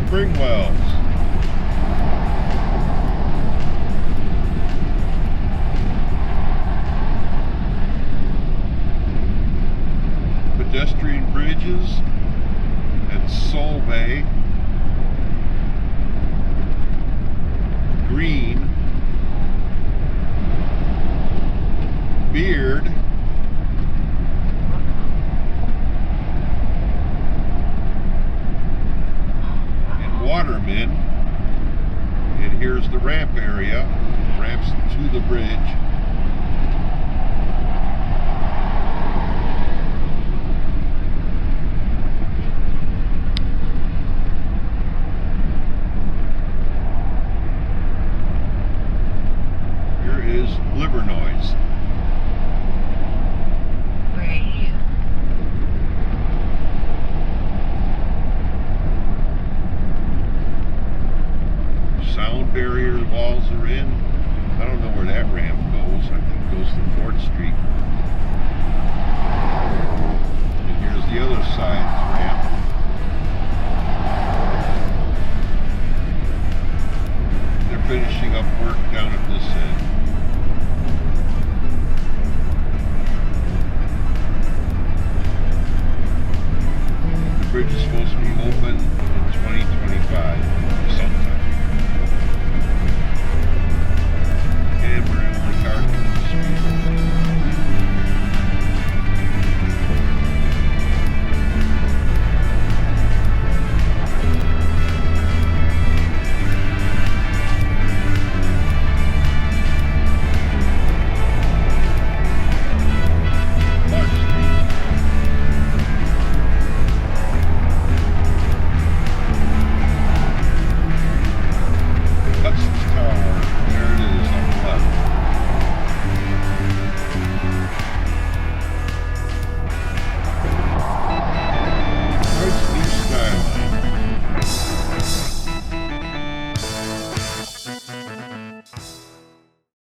Spring wells. Pedestrian bridges at Soul Bay. Green. Beard. Watermen, and here's the ramp area, ramps to the bridge. Here is Livernois. Sound barrier walls are in. I don't know where that ramp goes. I think it goes to 4th Street.